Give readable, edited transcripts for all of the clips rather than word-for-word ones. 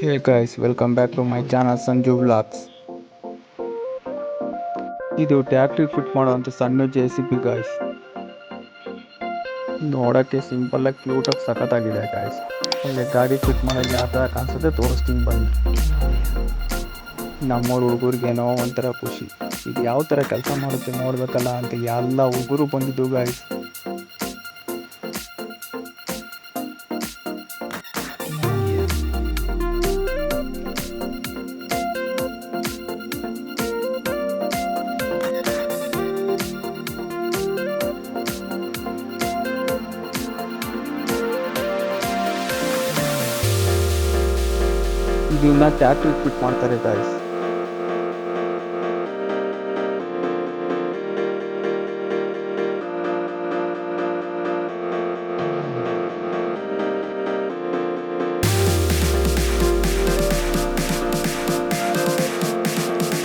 Hey guys, welcome back to my channel Sanju vlogs. ಇದು ಟ್ಯಾಕ್ಟ್ರಿ fit ಮಾಡುವಂಥ ಸಣ್ಣ JCB ಗಾಯ್ಸ್. ನೋಡೋಕ್ಕೆ ಸಿಂಪಲ್ ಆಗಿ ಕ್ಯೂಟ್ ಆಗಿ ಸಖತ್ತಾಗಿದೆ ಗಾಯ್ಸ್. ಒಳ್ಳೆ ಗಾಡಿ ಫಿಟ್ ಮಾಡೋದು ಯಾವ ಥರ ಕಾಣಿಸುತ್ತೆ ತೋರಿಸ್ತೀನಿ ಬನ್ನಿ. ನಮ್ಮೂರು ಹುಡುಗರಿಗೇನೋ ಒಂಥರ ಖುಷಿ, ಇದು ಯಾವ ಥರ ಕೆಲಸ ಮಾಡುತ್ತೆ ನೋಡ್ಬೇಕಲ್ಲ ಅಂತ ಎಲ್ಲ ಹುಡುಗರು ಬಂದಿದ್ದು ಗಾಯ್ಸ್. ಇದನ್ನ ಟ್ಯಾಕ್ಟ್ರಿ ಫಿಟ್ ಮಾಡ್ತಾರೆ ಗಾಯ್ಸ್.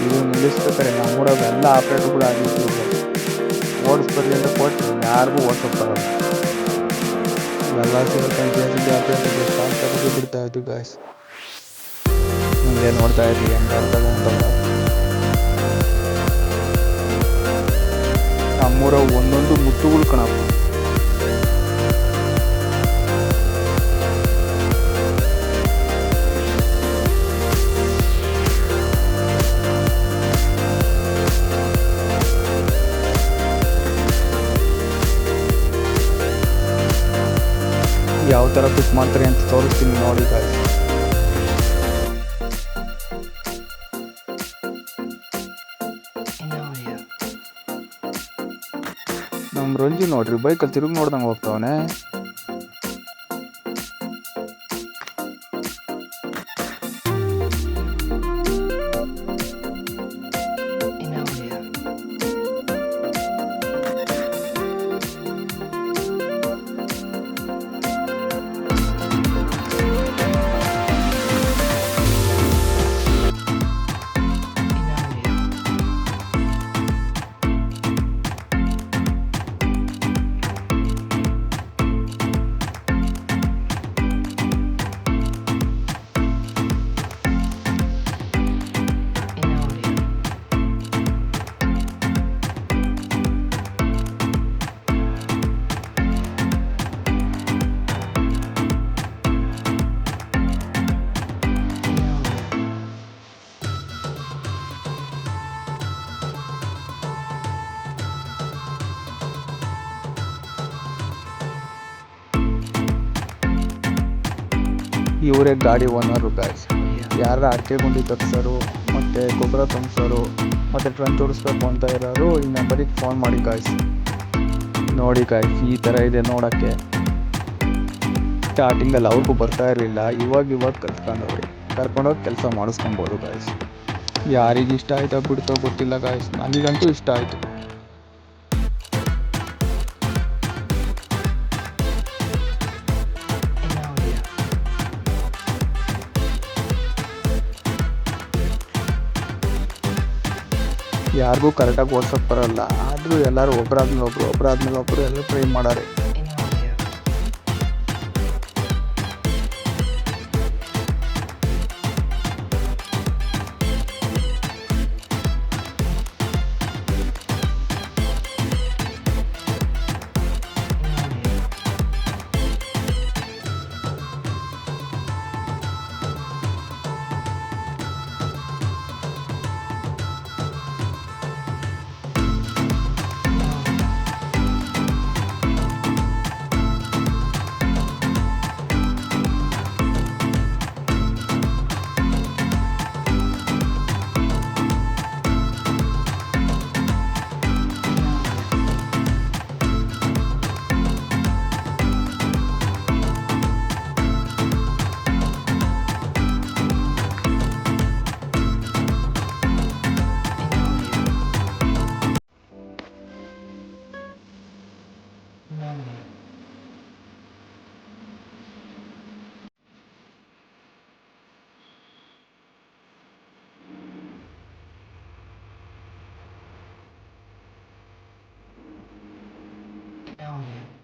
ಇದು ನಿಲ್ಲಿಸ್ಬೇಕಾರೆ ನಮ್ಮೂರಾಗ ಎಲ್ಲ ಆಪ್ರೇಟರ್ಗಳು ಆಗಿತ್ತು. ಓಡಿಸ್ಬರ್ಲಿ ಅಂತ ಕೊಟ್ಟರು ಯಾರಿಗೂ ಓಡ್ಸೋಕೆ ಬರೋದು. ಎಲ್ಲ ಸೇರ್ಕೊಂಡು JCB ಆಪ್ರೇಟರ್ಗೆ ಸ್ಟಾರ್ಟ್ ತೆಗೆದು ಬಿಡ್ತಾ ಇದ್ದು ಗಾಯ್ಸ್. ಹಿಂಗೆ ನೋಡ್ತಾ ಇದ್ವಿ ಹೆಂಗೆ ಅಂತಂತ. ನಮ್ಮೂರ ಒಂದೊಂದು ಮುತ್ತುಗಳು ಕಣಪ್ಪ. ಯಾವ ಥರ ಫಿಟ್ ಮಾಡ್ತಾರೆ ಅಂತ ತೋರಿಸ್ತೀನಿ ನೋಡಿ ಗಾಯ್ಸ್. ನಮ್ಮ ರಂಜು ನೋಡ್ರಿ ಬೈಕಲ್ಲಿ ತಿರುಗಿ ನೋಡ್ದಂಗೆ ಹೋಗ್ತಾವನೆ. ಇವರೇ ಗಾಡಿ ಓನರು ಗಾಯ್ಸ್. ಯಾರ ಅಡಿಕೆ ಗುಂಡಿ ತರಿಸೋರು ಮತ್ತು ಗೊಬ್ಬರ ತುಂಬಿಸೋರು ಮತ್ತು ಟ್ರನ್ ತೋರಿಸ್ಬೇಕು ಅಂತ ಇರೋರು ಈ ನಂಬರಿಗೆ ಫೋನ್ ಮಾಡಿ ಗಾಯ್ಸ್. ನೋಡಿ ಗಾಯ್ಸ್, ಈ ಥರ ಇದೆ ನೋಡೋಕ್ಕೆ. ಸ್ಟಾರ್ಟಿಂಗಲ್ಲಿ ಅವ್ರಿಗೂ ಬರ್ತಾ ಇರಲಿಲ್ಲ, ಇವಾಗ ಕಲ್ತ್ಕೊಂಡವ್ರಿ. ಕರ್ಕೊಂಡೋಗಿ ಕೆಲಸ ಮಾಡಿಸ್ಕೊಬೋದು ಗಾಯ್ಸ್. ಯಾರಿಗೆ ಇಷ್ಟ ಆಯ್ತೋ ಬಿಡ್ತೋ ಗೊತ್ತಿಲ್ಲ ಗಾಯ್ಸ್, ನನಗಂತೂ ಇಷ್ಟ ಆಯಿತು. ಯಾರಿಗೂ ಕರೆಕ್ಟಾಗಿ ಓಡ್ಸೋಕೆ ಬರೋಲ್ಲ, ಆದರೂ ಎಲ್ಲರೂ ಒಬ್ಬರಾದ್ಮೇಲೆ ಒಬ್ಬರು ಎಲ್ಲ ಟ್ರೈ ಮಾಡಾರೆ. Down.